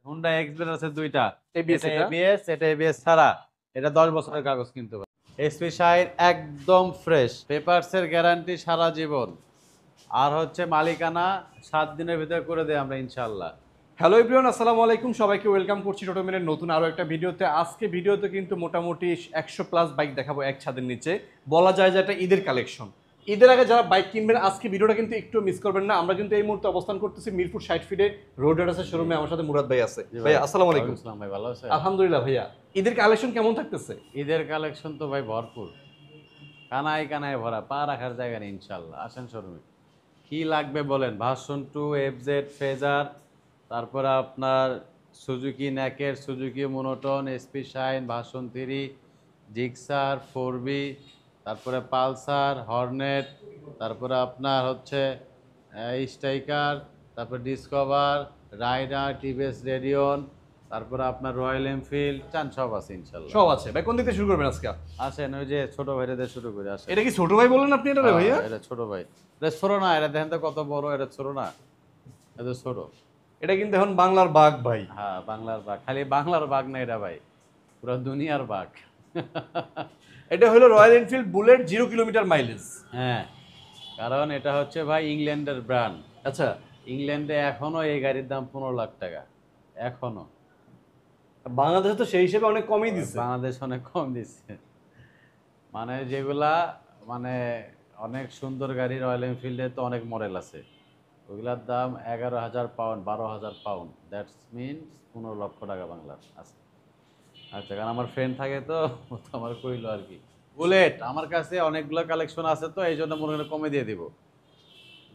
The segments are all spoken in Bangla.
হুন্ডা এক্সপ্লেন আছে দুইটা, এবিএস এটা এবিএস, এটা এবিএস ছাড়া। এটা 10 বছরের কাগজ কিন্তু ভাই। এসপি শাইন একদম ফ্রেশ, পেপারসের গ্যারান্টি সারা জীবন। আর হচ্ছে মালিকানা 7 দিনের ভিতরে করে দেয় আমরা ইনশাআল্লাহ। হ্যালো এভরিওয়ান, আসসালামু আলাইকুম। সবাইকে ওয়েলকাম করছি টোটোমিলের নতুন আরও একটা ভিডিওতে। আজকে ভিডিওতে কিন্তু মোটামুটি 100+ বাইক দেখাবো এক ছাদের নিচে। বলা যায় যে এটা ঈদের কালেকশন। ঈদের আগে যারা বাইক কিনবেন আজকে ভিডিওটা কিন্তু একটু মিস করবেন না। আমরা কিন্তু এই মুহূর্তে অবস্থান করতেছি মিরপুর 60 ফিটে রোড রাডাসের শোরুমে। আমার সাথে মুরাদ ভাই আছে। ভাইয়া আসসালামু আলাইকুম। আসসালাম ভাই, ভালো আছেন? আলহামদুলিল্লাহ ভাইয়া। ঈদের কালেকশন কেমন থাকতেছে? ঈদের কালেকশন তো ভাই ভরপুর, কানায় কানায় ভরা, পা রাখার জায়গা নেই ইনশাআল্লাহ। আসেন শোরুমে, কি লাগবে বলেন। ভার্সন 2, এফজেড, ফেজার, তারপরে আপনার সুজুকি ন্যাকের, Suzuki monotone, SP Shine, version 3, Gixxer 4বি, তারপরে পালসার, হর্নেট, তারপরে আপনার হচ্ছে স্ট্রাইকার, তারপরে ডিসকভার, রাইডার, টিভিএস রেডিয়ন, তারপরে আপনার রয়্যাল এনফিল্ড, চান সব আছে ইনশাল্লাহ। সব আছে ভাই। কোন দিক থেকে শুরু করবেন আজকে? আসেন ওই যে ছোট ভাইদের শুরু করে আসেন। এটা কি ছোট ভাই বললেন আপনি এটা ভাইয়া? এটা ছোট ভাই, এটা ছোট না, এটা দেখেন তো কত বড়, এটা ছোট না, এটা ছোট। এটা কিন্তু এখন বাংলার বাঘ ভাই। হ্যাঁ বাংলার বাঘ, খালি বাংলার বাঘ না এটা ভাই, পুরো দুনিয়ার বাঘ। এটা হলো royal Enfield bullet 0 kilometre mileage. হ্যাঁ, কারণ এটা হচ্ছে ভাই ইংল্যান্ডের ব্র্যান্ড। আচ্ছা, ইংল্যান্ডে এখনো এই গাড়ির দাম 15 লাখ টাকা এখনো। বাংলাদেশে তো সেই হিসেবে অনেক কমই দিচ্ছে। বাংলাদেশ অনেক কম দিচ্ছে, মানে যেগুলা মানে অনেক সুন্দর গাড়ি, রয়্যাল এনফিল্ডে তো অনেক মডেল আছে, ওইগুলার দাম 11,000 পাউন্ড, 12,000 পাউন্ড, দ্যাটস মিনস 15 লক্ষ টাকা বাংলার আছে। আচ্ছা, কারণ আমার ফ্রেন্ড থাকে তো, ও তো আমার কইলো আর কি। বুলেট আমার কাছে অনেকগুলো কালেকশন আছে, তো এই জন্য মনে করে কমে দিয়ে দিব।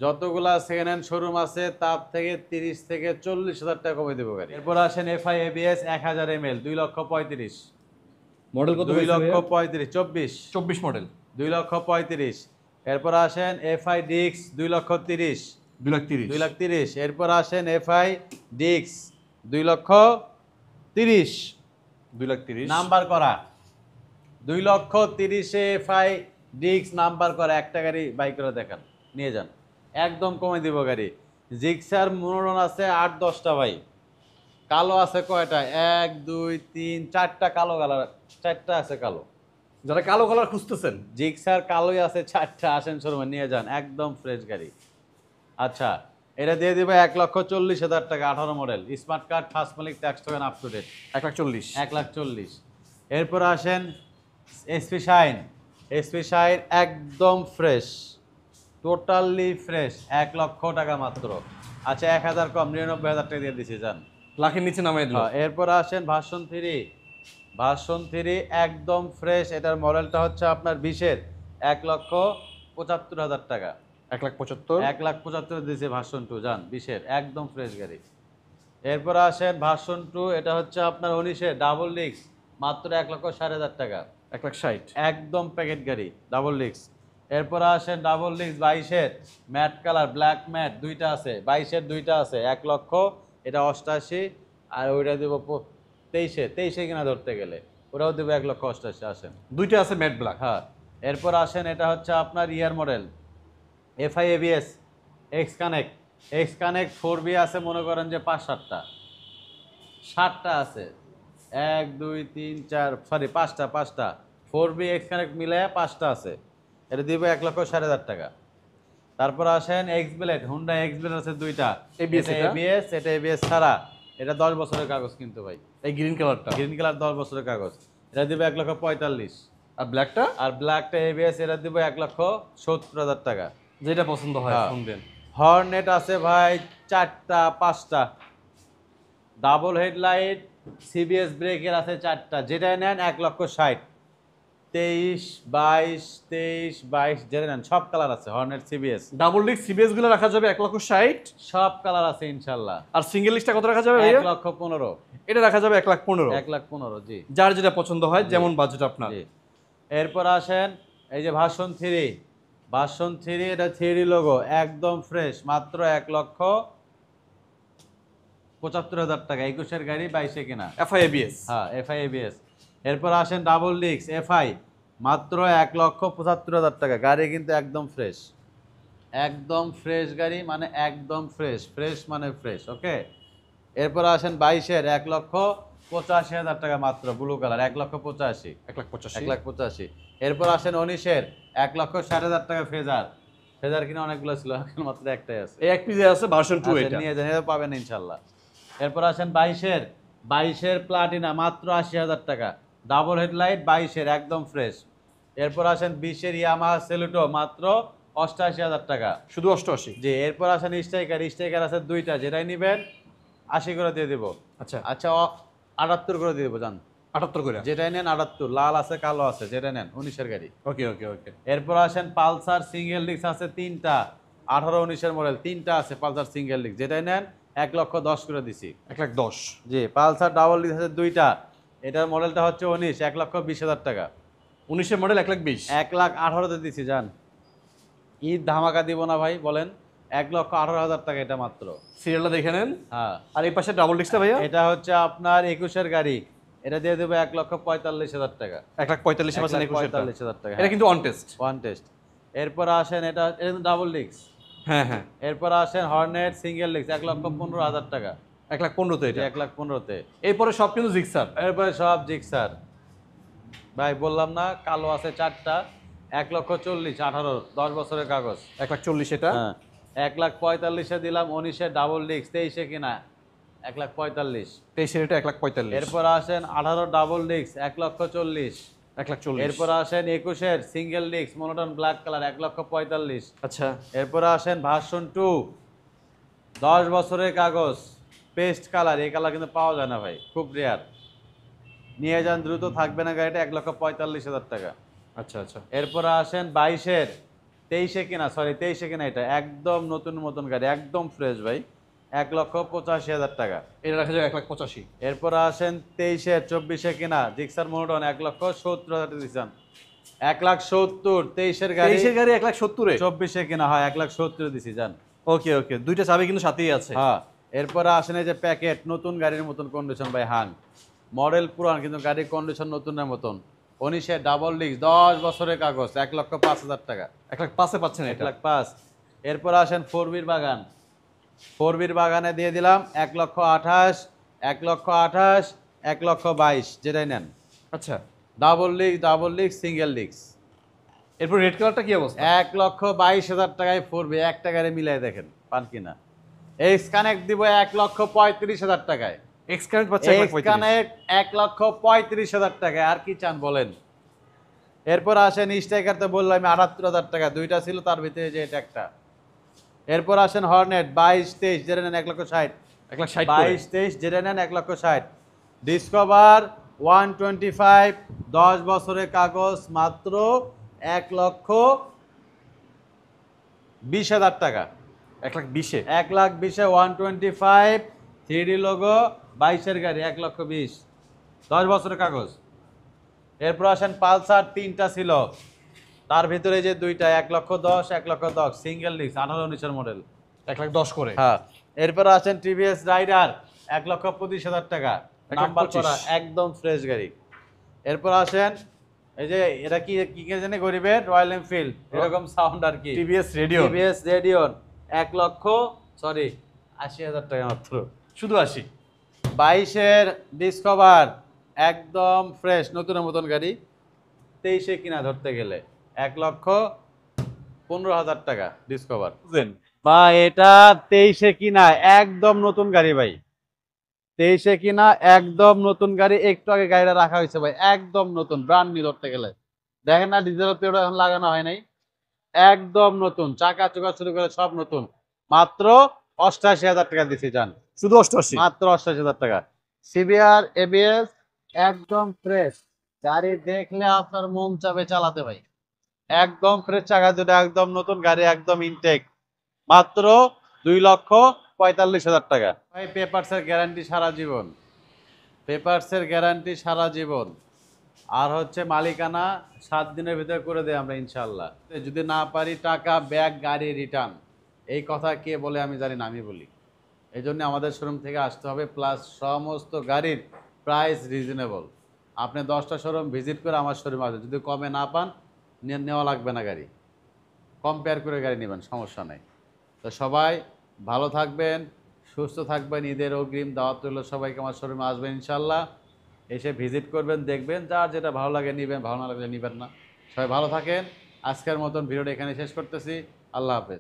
যতগুলা সেকেন্ড হ্যান্ড শোরুম আছে তার থেকে 30 থেকে 40,000 টাকা কমে দেবো গাড়ি। এরপর আসেন এফআই এবিএস 1000 ml 2,35,000, মডেল কত? 2,35,000, 24 মডেল 2,35,000। এরপর আসেন এফআই ডিক্স 2,30,000, 2,30,000। 2,30,000। এরপর আসেন এফআই ডিক্স 2,30,000, 2,30,000 নাম্বার করা 2,30,000 এফআই ডিক্স নাম্বার করা। একটা গাড়ি বাই করে দেখান, নিয়ে যান, একদম কমে দিব গাড়ি। জিক্সার মোনোটন আছে 8-10টা ভাই, কালো আছে কয়টা, 1 2 3 4টা কালো কালার, 4টা আছে কালো। যারা কালো কালার খুঁজতেছেন, জিক্সার কালোই আছে 4টা, আসেন শোরুমে নিয়ে যান, একদম ফ্রেশ গাড়ি। আচ্ছা, এটা দিয়ে দিবে 1,40,000 টাকা, 18 মডেল, স্মার্ট কার্ড, ফার্স্ট মালিক, tax token up to date, 1,40,000। 1,40,000। এরপর আসেন এসপি শাইন, এসপি শাইন একদম ফ্রেশ, টোটালি ফ্রেশ, 1 লক্ষ টাকা মাত্র। আচ্ছা 1,000 কম, 99,000 টাকা দিয়ে দিছি, যান, লাখের নিচে নামাই দিল। এরপর আসেন ভার্সন 3, ভার্সন 3 একদম ফ্রেশ। এটার মডেলটা হচ্ছে আপনার 20-এর, 1,75,000 টাকা, 1,75,000। 1,75,000 দিয়েছে ভার্সন 2, যান 20-এর, একদম ফ্রেশ গাড়ি। এরপর আসেন ভার্সন 2, এটা হচ্ছে আপনার 19-এর ডাবল ডিস্ক, মাত্র 1,60,000 টাকা, 1,60,000। একদম প্যাকেট গাড়ি, ডাবল ডিস্ক। এরপর আসেন ডাবল ডিস্ক 22-এর, ম্যাট কালার, ব্ল্যাক ম্যাট, দুইটা আছে, 22-এর দুইটা আছে, 1 লক্ষ, এটা 88। আর ওইটা দেবো 23-এ কিনা ধরতে গেলে, ওটাও দেবো 1,88,000। আসেন, দুইটা আছে ম্যাট ব্ল্যাক। হ্যাঁ। এরপর আসেন এটা হচ্ছে আপনার year model, FI ABS X Connect, X Connect 4বি আছে, মনে করেন যে 5-7টা আছে, 1 2 3 4, সরি 5টা 4বি এক্স কানেক্ট মিলে 5টা আছে, এটা দিব 1,60,000 টাকা। তারপর আসেন x blade, Honda x blade আছে দুইটা, ABS এবিএস, এটা এবিএস ছাড়া। এটা 10 বছরের কাগজ কিন্তু ভাই, এই গ্রিন কালারটা। গ্রিন কালার 10 বছরের কাগজ, এটা দিব 1,45,000। আর ব্ল্যাকটা? আর ব্ল্যাকটা এবিএস, এটা দিব 1,70,000 টাকা। যেটা পছন্দ হয় হ্যাঁ। ফোন দেন। হর্নেট আছে ভাই 4টা 5টা, ডাবল হেডলাইট, সিবিএস ব্রেকের আছে 4টা, যেটা নেন 1,60,000। 23 22 23 22 যেটা নেন, সব কালার আছে, Hornet CBS double disc CBS গুলো রাখা যাবে 1,60,000। সব কালার আছে ইনশাল্লাহ। আর সিঙ্গেল লিস্টটা কত রাখা যাবে ভাইয়া? 1,15,000, এটা রাখা যাবে 1,15,000। 1,15,000, জি, যার যেটা পছন্দ হয়, যেমন বাজেট আপনার। জি। এরপর আসেন এই যে ভার্সন 3, ভার্সন 3, এটা 3D লোগো, একদম ফ্রেশ, মাত্র 1,75,000 টাকা, 21-এর গাড়ি, 22-এ কেনা, এফআই এবিএস। হ্যাঁ এফআই এবিএস। এরপর আসেন ডাবল ডিস্ক এফআই, মাত্র 1,75,000 টাকা, গাড়ি কিন্তু একদম ফ্রেশ, একদম ফ্রেশ গাড়ি, মানে একদম ফ্রেশ, ফ্রেশ মানে ফ্রেশ, ওকে। এরপর আসেন 22-এর 1,85,000 টাকা মাত্র, ব্লু কালার 1,85,000, 1,85,000। 1,85,000। এরপর আসেন 19-এর 1,60,000 টাকা ফেজার। ফেজার কিনা অনেকগুলো ছিল, এখন মাত্র একটাই আছে। এই এক পিসে আছে ভার্সন 2 আচ্ছা, এটা। নিয়ে যান, এটা পাবেন ইনশাল্লাহ। এরপর আসেন 22-এর প্লাটিনা মাত্র 80,000 টাকা, ডাবল হেডলাইট 22-এর একদম ফ্রেশ। এরপর আসেন 20-এর ইয়ামাহা সেলুটো মাত্র 88,000 টাকা। শুধু 88? জি। এরপর আসেন স্ট্রাইকার আছে দুইটা, যেটাই নিবেন 80 করে দিয়ে দিব। আচ্ছা, আচ্ছা, 78 করে দিয়ে দিব জান। 78 করে। যেটাই নেন 78, লাল আছে কালো আছে, যেটা নেন 19-এর গাড়ি। ওকে ওকে ওকে। এরপর আসেন পালসার সিঙ্গেল ডিস্ক আছে তিনটা, 18-19-এর মডেল তিনটা আছে পালসার সিঙ্গেল ডিস্ক, যেটাই নেন 1,10,000 করে দিছি। 1,10,000। জি। পালসার ডাবল ডিস্ক আছে দুইটা, এটার মডেলটা হচ্ছে 19, 1,20,000 টাকা। 19-এর মডেল 1,20,000। 1,18,000 দিছি জান। ঈদ ধামাকা দিব না ভাই বলেন? 1,18,000 টাকা এটা মাত্র। সিরিয়ালটা দেখে নেন। হ্যাঁ। আর এই পাশে ডাবল ডিস্কটা ভাইয়া? এটা হচ্ছে আপনার 21-এর গাড়ি, এটা দিয়ে দেবো 1,45,000 টাকা। 1,45,000 পাচ্ছেন 21-এরটা। 1,45,000 টাকা। এটা কিন্তু অন টেস্ট। One test. এরপর আসেন এটা কিন্তু ডাবল ডিস্ক। হ্যাঁ হ্যাঁ। এরপর আসেন হর্নেট সিঙ্গেল ডিস্ক 1,15,000 টাকা। 1,15,000 তো এটা। 1,15,000-তে। এরপরে সব কিন্তু জিক্সার। এরপরে সব জিক্সার ভাই, বললাম না কালো আছে চারটা, 1,40,000, 18, 10 বছরের কাগজ। 1,40,000 এটা। হ্যাঁ। 1,45,000-এ দিলাম, 19-এর ডাবল ডিস্ক, 23-এ কিনা 1,45,000। 23-এর এটা 1,45,000। এরপর আসেন 18 ডাবল ডিস্ক 1,40,000। 1,40,000। এরপর আসেন 21-এর single disc monotone black colour 1,45,000। আচ্ছা। এরপর আসেন ভার্সন 2, 10 বছরের কাগজ, পেস্ট কালার। এই কালার কিন্তু পাওয়া যায় না ভাই, খুব রেয়ার। নিয়ে যান দ্রুত, থাকবে না গাড়িটা, 1,45,000 টাকা। আচ্ছা আচ্ছা। এরপর আসেন 22-এর 23-এ কিনা এটা একদম নতুন মতন গাড়ি, একদম ফ্রেশ ভাই, 1,85,000 টাকা। এটা রাখা যায় 1,85,000। এরপর আসেন 23-এর 24-এ কিনা জিক্সার মোটন 1,70,000 দিচ্ছেন। 1,70,000 23-এর গাড়ি। 23-এর গাড়ি 1,70,000-এ? 24-এ কিনা হয় 1,70,000 দিছি জান। ওকে ওকে, দুইটা চাবি কিন্তু সাথেই আছে। হ্যাঁ। এরপরে আসেন এই যে প্যাকেট, নতুন গাড়ির মতন কন্ডিশন ভাই, হাং মডেল পুরান কিন্তু গাড়ির কন্ডিশন নতুনের মতন। 19-এর ডাবল ডিস্ক 10 বছরের কাগজ 1,05,000 টাকা। 1,05,000-এ পাচ্ছেন এটা। 1,05,000। এরপর আসেন 4বির বাগান, 4বির বাগানে দিয়ে দিলাম 1,28,000, 1,28,000, 1,22,000, যেটাই নেন। আচ্ছা। Double disc single disc. এরপর রেড কালারটা কি অবস্থা? 1,22,000 টাকায় 4বি, একটা গাড়ি মিলাই দেখেন পান কিনা। এক্স কানেক্ট দিব 1,35,000 টাকায়। এক্স কানেক্ট পাচ্ছে এক্স 1,35,000। কানেক্ট 1,35,000 টাকায়, আর কি চান বলেন? এরপর আসেন স্ট্রাইকার, তো বললাম আমি 78,000 টাকা, দুইটা ছিল তার ভিতরে যে এটা একটা। এরপর আসেন হর্নেট 22-23, যেটা নেন 1,60,000। 1,60,000 করে। 22-23 যেটা নেন 1,60,000। ডিসকভার 125, 10 বছরের কাগজ, মাত্র 1,20,000 টাকা। 1,20,000-এ? 1,20,000-এ 125, 3D লোগো, 22-এর গাড়ি, 1,20,000, 10 বছরের কাগজ। এরপর আসেন পালসার, তিনটা ছিল, তার ভিতরে যে দুইটা 1,10,000, 1,10,000 সিঙ্গেল ডিস্ক, 18-19-এর মডেল, 1,10,000 করে। হ্যাঁ। এরপর আসেন টিভিএস রাইডার 1,25,000 টাকা, নাম্বার করা, 1,25,000 একদম ফ্রেশ গাড়ি। এরপর আসেন এই যে এটা কি কি কে জানে গরিবের রয়্যাল এনফিল্ড, এরকম সাউন্ড আর কি, টিভিএস রেডিও। টিভিএস রেডিয়ন 1,80,000 টাকা মাত্র। শুধু 80? 22-এর ডিসকভার একদম ফ্রেশ নতুনের মতন গাড়ি, 23-এ কিনা ধরতে গেলে 1,15,000 টাকা ডিসকভার। বুঝলেন? বা এটা 23-এ কিনা একদম নতুন গাড়ি ভাই, 23-এ কিনা একদম নতুন গাড়ি। একটু আগে গাড়িটা রাখা হয়েছে ভাই, একদম নতুন, ব্র্যান্ড নিউ ধরতে গেলে। দেখেন না ডিজেল তেল এখন লাগানো হয় নাই, একদম নতুন, চাকা চোকা শুরু করে সব নতুন। মাত্র 88,000 টাকা দিছি জান, শুধু 88? মাত্র 88,000 টাকা। সিবিআর এবিএস একদম ফ্রেশ গাড়ি, দেখলে আপনার মন চাবে চালাতে ভাই, একদম ফ্রেশ চাকা দুটো, একদম নতুন গাড়ি, একদম ইনটেক, মাত্র 2,45,000 টাকা। ভাই পেপারসের গ্যারান্টি সারা জীবন, পেপারসের গ্যারান্টি সারা জীবন। আর হচ্ছে মালিকানা 7 দিনের ভিতরে করে দেয় আমরা ইনশাল্লাহ। যদি না পারি টাকা ব্যাক, গাড়ি রিটার্ন। এই কথা কে বলে আমি জানি না, আমি বলি। এই জন্য আমাদের শোরুম থেকে আসতে হবে, প্লাস সমস্ত গাড়ির প্রাইস রিজনেবল। আপনি 10টা শোরুম ভিজিট করে আমার শোরুমে আসবেন, যদি কমে না পান নেওয়া লাগবে না গাড়ি, কম্পেয়ার করে গাড়ি নেবেন, সমস্যা নেই। তো সবাই ভালো থাকবেন, সুস্থ থাকবেন। ঈদের অগ্রিম দাওয়াত রইল সবাইকে, আমার শোরুমে আসবেন ইনশাল্লাহ, এসে ভিজিট করবেন, দেখবেন, যার যেটা ভালো লাগে নেবেন, ভালো না লাগলে নেবেন না। সবাই ভালো থাকেন। আজকের মতন ভিডিওটা এখানে শেষ করতেছি। আল্লাহ হাফেজ।